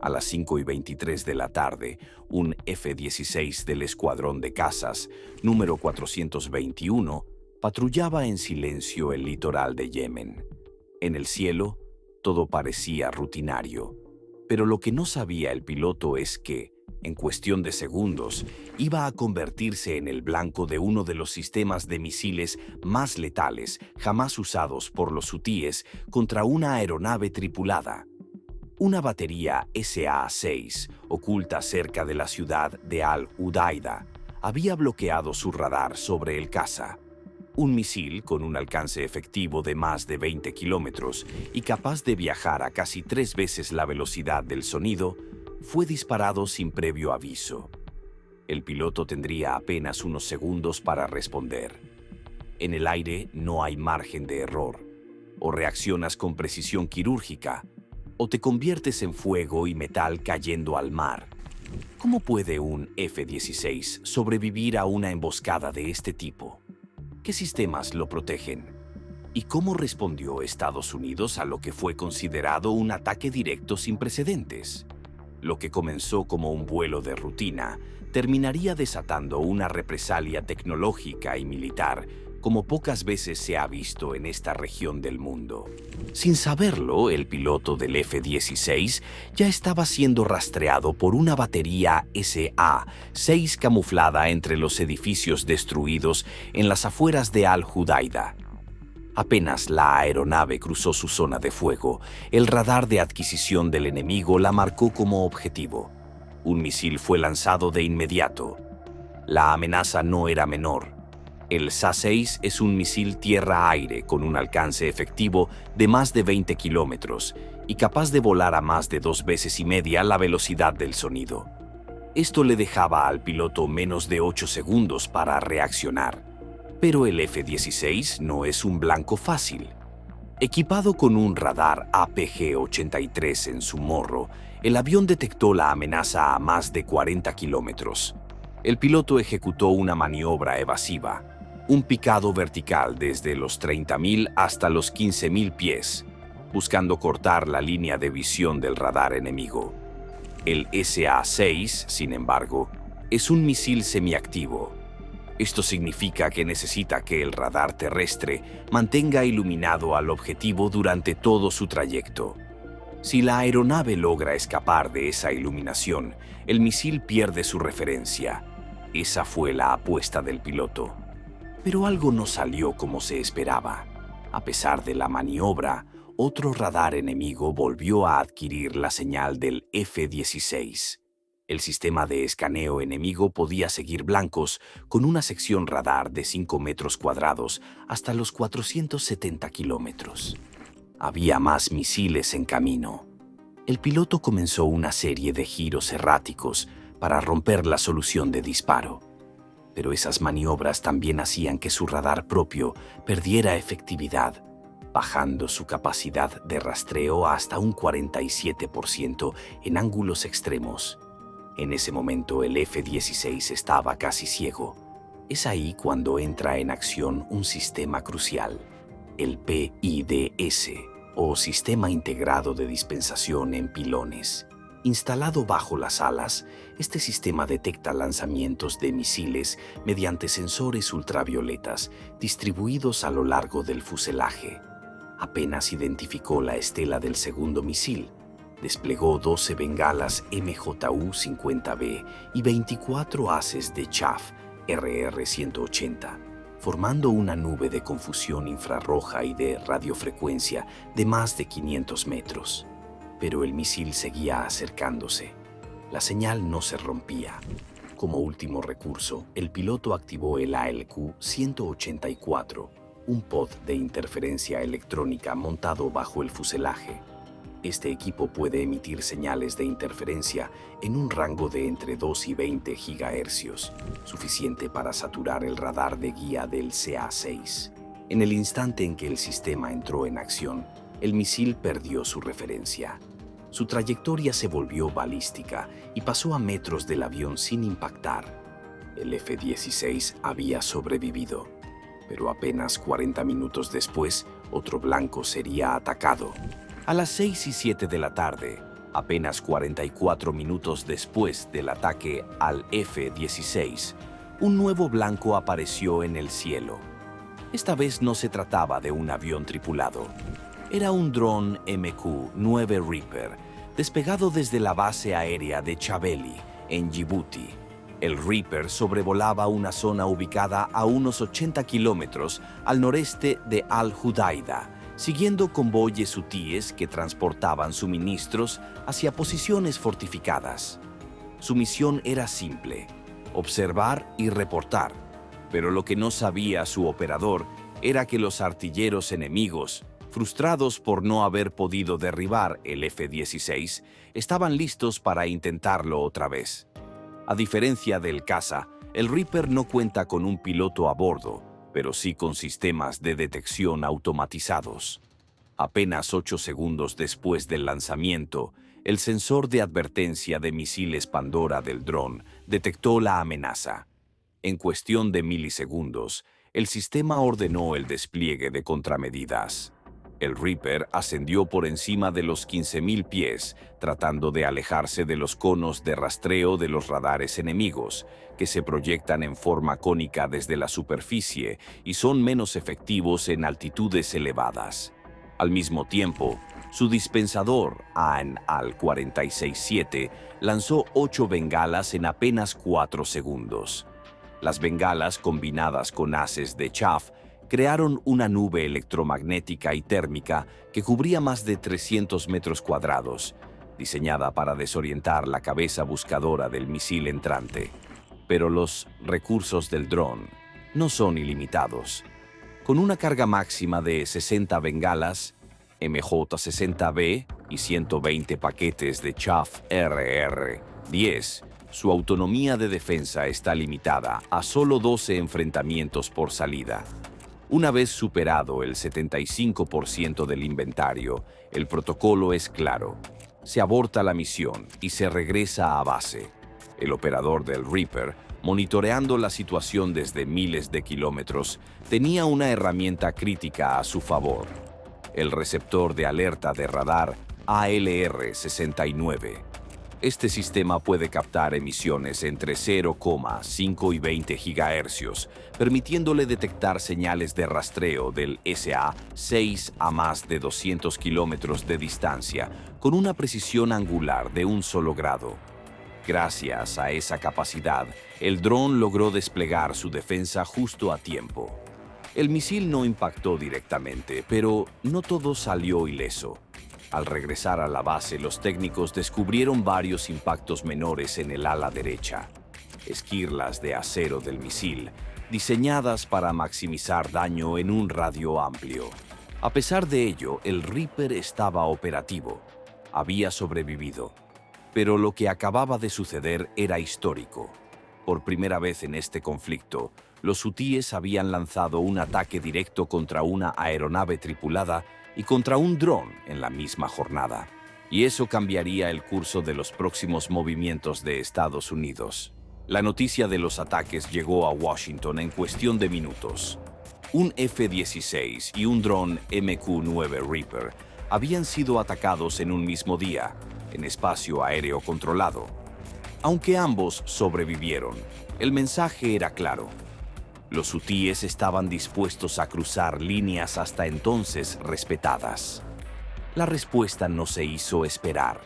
A las 5:23 de la tarde, un F-16 del Escuadrón de Cazas, número 421, patrullaba en silencio el litoral de Yemen. En el cielo, todo parecía rutinario, pero lo que no sabía el piloto es que, en cuestión de segundos, iba a convertirse en el blanco de uno de los sistemas de misiles más letales jamás usados por los hutíes contra una aeronave tripulada. Una batería SA-6, oculta cerca de la ciudad de Al-Udaida, había bloqueado su radar sobre el caza. Un misil con un alcance efectivo de más de 20 kilómetros y capaz de viajar a casi 3 veces la velocidad del sonido, fue disparado sin previo aviso. El piloto tendría apenas unos segundos para responder. En el aire no hay margen de error. O reaccionas con precisión quirúrgica, o te conviertes en fuego y metal cayendo al mar. ¿Cómo puede un F-16 sobrevivir a una emboscada de este tipo? ¿Qué sistemas lo protegen? ¿Y cómo respondió Estados Unidos a lo que fue considerado un ataque directo sin precedentes? Lo que comenzó como un vuelo de rutina terminaría desatando una represalia tecnológica y militar como pocas veces se ha visto en esta región del mundo. Sin saberlo, el piloto del F-16 ya estaba siendo rastreado por una batería SA-6 camuflada entre los edificios destruidos en las afueras de Al-Udaida. Apenas la aeronave cruzó su zona de fuego, el radar de adquisición del enemigo la marcó como objetivo. Un misil fue lanzado de inmediato. La amenaza no era menor. El SA-6 es un misil tierra-aire con un alcance efectivo de más de 20 kilómetros y capaz de volar a más de 2 veces y media la velocidad del sonido. Esto le dejaba al piloto menos de 8 segundos para reaccionar. Pero el F-16 no es un blanco fácil. Equipado con un radar APG-83 en su morro, el avión detectó la amenaza a más de 40 kilómetros. El piloto ejecutó una maniobra evasiva, un picado vertical desde los 30.000 hasta los 15.000 pies, buscando cortar la línea de visión del radar enemigo. El SA-6, sin embargo, es un misil semiactivo. Esto significa que necesita que el radar terrestre mantenga iluminado al objetivo durante todo su trayecto. Si la aeronave logra escapar de esa iluminación, el misil pierde su referencia. Esa fue la apuesta del piloto. Pero algo no salió como se esperaba. A pesar de la maniobra, otro radar enemigo volvió a adquirir la señal del F-16. El sistema de escaneo enemigo podía seguir blancos con una sección radar de 5 metros cuadrados hasta los 470 kilómetros. Había más misiles en camino. El piloto comenzó una serie de giros erráticos para romper la solución de disparo. Pero esas maniobras también hacían que su radar propio perdiera efectividad, bajando su capacidad de rastreo hasta un 47% en ángulos extremos. En ese momento el F-16 estaba casi ciego. Es ahí cuando entra en acción un sistema crucial, el PIDS, o Sistema Integrado de Dispensación en Pilones. Instalado bajo las alas, este sistema detecta lanzamientos de misiles mediante sensores ultravioletas distribuidos a lo largo del fuselaje. Apenas identificó la estela del segundo misil, desplegó 12 bengalas MJU-50B y 24 haces de Chaff RR-180, formando una nube de confusión infrarroja y de radiofrecuencia de más de 500 metros. Pero el misil seguía acercándose. La señal no se rompía. Como último recurso, el piloto activó el ALQ-184, un pod de interferencia electrónica montado bajo el fuselaje. Este equipo puede emitir señales de interferencia en un rango de entre 2 y 20 GHz, suficiente para saturar el radar de guía del SA-6. En el instante en que el sistema entró en acción, el misil perdió su referencia. Su trayectoria se volvió balística y pasó a metros del avión sin impactar. El F-16 había sobrevivido, pero apenas 40 minutos después, otro blanco sería atacado. A las 6:07 de la tarde, Apenas 44 minutos después del ataque al F-16, un nuevo blanco apareció en el cielo. Esta vez no se trataba de un avión tripulado. Era un dron MQ-9 Reaper, despegado desde la base aérea de Chabeli, en Djibouti. El Reaper sobrevolaba una zona ubicada a unos 80 kilómetros al noreste de Al-Hudaida, siguiendo convoyes hutíes que transportaban suministros hacia posiciones fortificadas. Su misión era simple: observar y reportar, pero lo que no sabía su operador era que los artilleros enemigos, frustrados por no haber podido derribar el F-16, estaban listos para intentarlo otra vez. A diferencia del caza, el Reaper no cuenta con un piloto a bordo, pero sí con sistemas de detección automatizados. Apenas 8 segundos después del lanzamiento, el sensor de advertencia de misiles Pandora del dron detectó la amenaza. En cuestión de milisegundos, el sistema ordenó el despliegue de contramedidas. El Reaper ascendió por encima de los 15.000 pies, tratando de alejarse de los conos de rastreo de los radares enemigos, que se proyectan en forma cónica desde la superficie y son menos efectivos en altitudes elevadas. Al mismo tiempo, su dispensador, AN-AL-467, lanzó 8 bengalas en apenas 4 segundos. Las bengalas, combinadas con haces de chaff, crearon una nube electromagnética y térmica que cubría más de 300 metros cuadrados, diseñada para desorientar la cabeza buscadora del misil entrante. Pero los recursos del dron no son ilimitados. Con una carga máxima de 60 bengalas, MJ-60B y 120 paquetes de chaff RR-10, su autonomía de defensa está limitada a solo 12 enfrentamientos por salida. Una vez superado el 75% del inventario, el protocolo es claro: se aborta la misión y se regresa a base. El operador del Reaper, monitoreando la situación desde miles de kilómetros, tenía una herramienta crítica a su favor: el receptor de alerta de radar ALR-69. Este sistema puede captar emisiones entre 0,5 y 20 GHz, permitiéndole detectar señales de rastreo del SA-6 a más de 200 kilómetros de distancia, con una precisión angular de un solo grado. Gracias a esa capacidad, el dron logró desplegar su defensa justo a tiempo. El misil no impactó directamente, pero no todo salió ileso. Al regresar a la base, los técnicos descubrieron varios impactos menores en el ala derecha, esquirlas de acero del misil, diseñadas para maximizar daño en un radio amplio. A pesar de ello, el Reaper estaba operativo. Había sobrevivido. Pero lo que acababa de suceder era histórico. Por primera vez en este conflicto, los hutíes habían lanzado un ataque directo contra una aeronave tripulada y contra un dron en la misma jornada. Y eso cambiaría el curso de los próximos movimientos de Estados Unidos. La noticia de los ataques llegó a Washington en cuestión de minutos. Un F-16 y un dron MQ-9 Reaper habían sido atacados en un mismo día, en espacio aéreo controlado. Aunque ambos sobrevivieron, el mensaje era claro: los hutíes estaban dispuestos a cruzar líneas hasta entonces respetadas. La respuesta no se hizo esperar.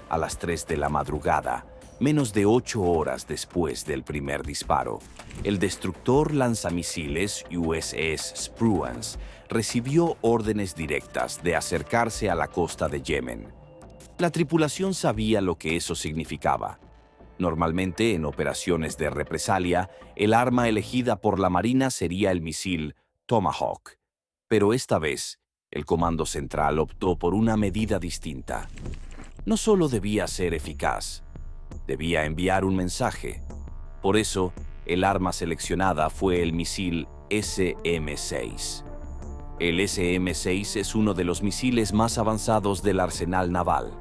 A las 3 de la madrugada, menos de 8 horas después del primer disparo, el destructor lanzamisiles USS Spruance recibió órdenes directas de acercarse a la costa de Yemen. La tripulación sabía lo que eso significaba. Normalmente, en operaciones de represalia, el arma elegida por la Marina sería el misil Tomahawk. Pero esta vez, el Comando Central optó por una medida distinta. No solo debía ser eficaz, debía enviar un mensaje. Por eso, el arma seleccionada fue el misil SM-6. El SM-6 es uno de los misiles más avanzados del arsenal naval.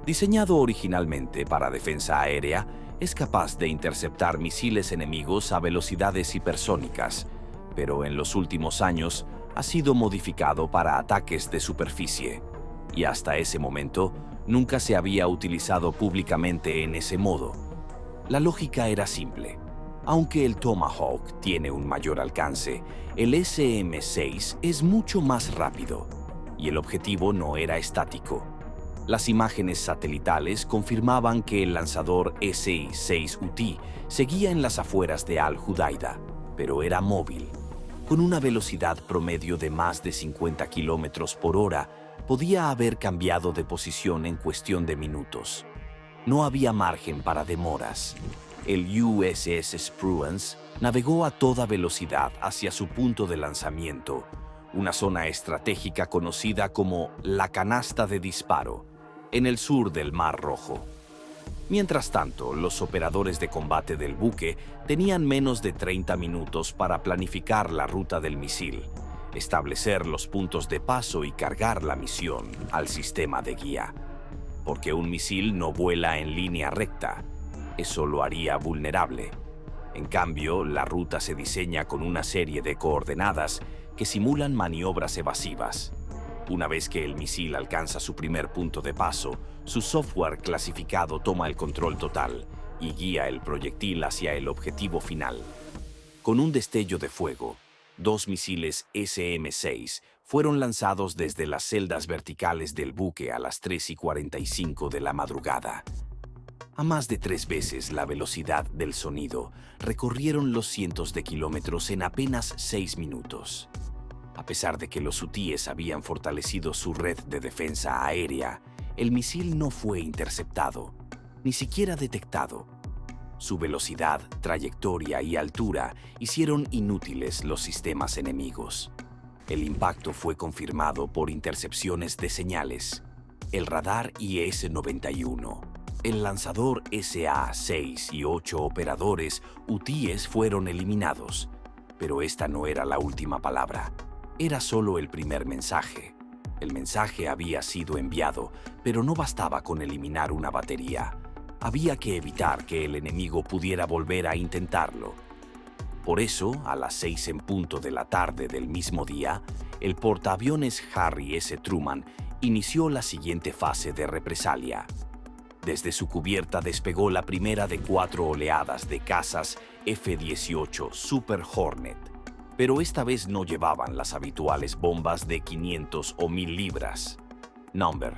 Diseñado originalmente para defensa aérea, es capaz de interceptar misiles enemigos a velocidades hipersónicas, pero en los últimos años ha sido modificado para ataques de superficie. Y hasta ese momento, Nunca se había utilizado públicamente en ese modo. La lógica era simple. Aunque el Tomahawk tiene un mayor alcance, el SM-6 es mucho más rápido, y el objetivo no era estático. Las imágenes satelitales confirmaban que el lanzador SI-6UT seguía en las afueras de Al-Judaida, pero era móvil. Con una velocidad promedio de más de 50 kilómetros por hora, podía haber cambiado de posición en cuestión de minutos. No había margen para demoras. El USS Spruance navegó a toda velocidad hacia su punto de lanzamiento, una zona estratégica conocida como la canasta de disparo, en el sur del Mar Rojo. Mientras tanto, los operadores de combate del buque tenían menos de 30 minutos para planificar la ruta del misil, establecer los puntos de paso y cargar la misión al sistema de guía. Porque un misil no vuela en línea recta, eso lo haría vulnerable. En cambio, la ruta se diseña con una serie de coordenadas que simulan maniobras evasivas. Una vez que el misil alcanza su primer punto de paso, su software clasificado toma el control total y guía el proyectil hacia el objetivo final. Con un destello de fuego, 2 misiles SM-6 fueron lanzados desde las celdas verticales del buque a las 3:45 de la madrugada. A más de 3 veces la velocidad del sonido, recorrieron los cientos de kilómetros en apenas 6 minutos. A pesar de que los hutíes habían fortalecido su red de defensa aérea, el misil no fue interceptado, ni siquiera detectado. Su velocidad, trayectoria y altura hicieron inútiles los sistemas enemigos. El impacto fue confirmado por intercepciones de señales. El radar IS-91, el lanzador SA-6 y 8 operadores hutíes fueron eliminados. Pero esta no era la última palabra. Era solo el primer mensaje. El mensaje había sido enviado, pero no bastaba con eliminar una batería. Había que evitar que el enemigo pudiera volver a intentarlo. Por eso, a las 6 en punto de la tarde del mismo día, el portaaviones Harry S. Truman inició la siguiente fase de represalia. Desde su cubierta despegó la primera de 4 oleadas de cazas F-18 Super Hornet, pero esta vez no llevaban las habituales bombas de 500 o 1000 libras. Number.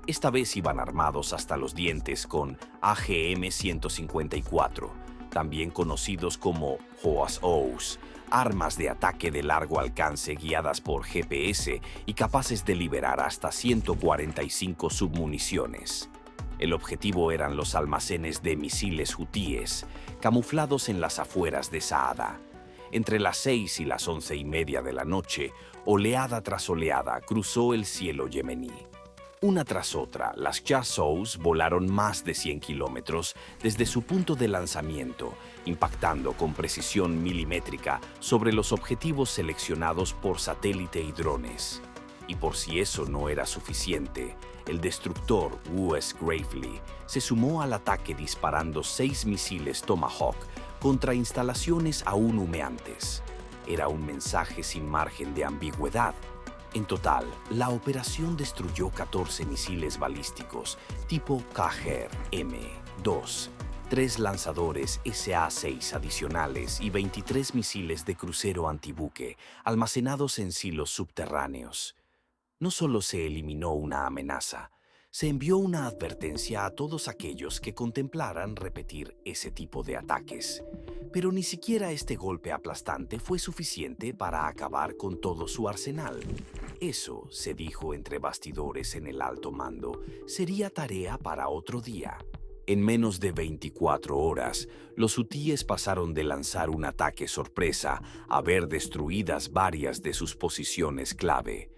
Esta vez iban armados hasta los dientes con AGM-154, también conocidos como HOAS-O's, armas de ataque de largo alcance guiadas por GPS y capaces de liberar hasta 145 submuniciones. El objetivo eran los almacenes de misiles hutíes, camuflados en las afueras de Saada. Entre las 6 y las 11:30 de la noche, oleada tras oleada cruzó el cielo yemení. Una tras otra, las Chasseurs volaron más de 100 kilómetros desde su punto de lanzamiento, impactando con precisión milimétrica sobre los objetivos seleccionados por satélite y drones. Y por si eso no era suficiente, el destructor U.S. Gravely se sumó al ataque disparando 6 misiles Tomahawk contra instalaciones aún humeantes. Era un mensaje sin margen de ambigüedad. En total, la operación destruyó 14 misiles balísticos tipo KHR-M2, 3 lanzadores SA-6 adicionales y 23 misiles de crucero antibuque almacenados en silos subterráneos. No solo se eliminó una amenaza, se envió una advertencia a todos aquellos que contemplaran repetir ese tipo de ataques. Pero ni siquiera este golpe aplastante fue suficiente para acabar con todo su arsenal. Eso, se dijo entre bastidores en el alto mando, sería tarea para otro día. En menos de 24 horas, los hutíes pasaron de lanzar un ataque sorpresa a ver destruidas varias de sus posiciones clave.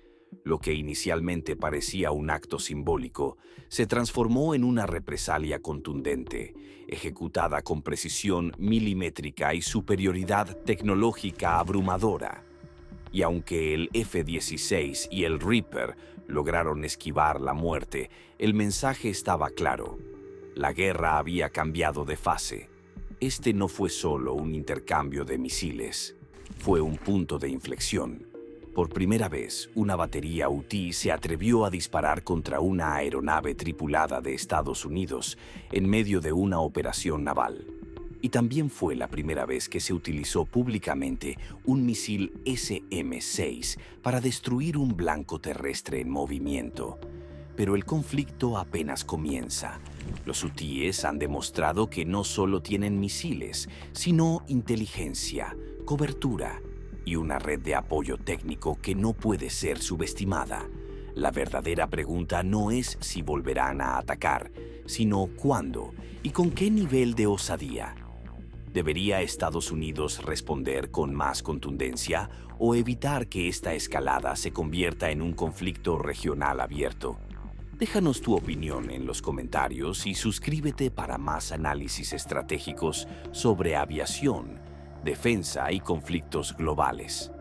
Lo que inicialmente parecía un acto simbólico, se transformó en una represalia contundente, ejecutada con precisión milimétrica y superioridad tecnológica abrumadora. Y aunque el F-16 y el Reaper lograron esquivar la muerte, el mensaje estaba claro. La guerra había cambiado de fase. Este no fue solo un intercambio de misiles, fue un punto de inflexión. Por primera vez, una batería UTI se atrevió a disparar contra una aeronave tripulada de Estados Unidos en medio de una operación naval. Y también fue la primera vez que se utilizó públicamente un misil SM-6 para destruir un blanco terrestre en movimiento. Pero el conflicto apenas comienza. Los hutíes han demostrado que no solo tienen misiles, sino inteligencia, cobertura y una red de apoyo técnico que no puede ser subestimada. La verdadera pregunta no es si volverán a atacar, sino cuándo y con qué nivel de osadía. ¿Debería Estados Unidos responder con más contundencia o evitar que esta escalada se convierta en un conflicto regional abierto? Déjanos tu opinión en los comentarios y suscríbete para más análisis estratégicos sobre aviación, defensa y conflictos globales.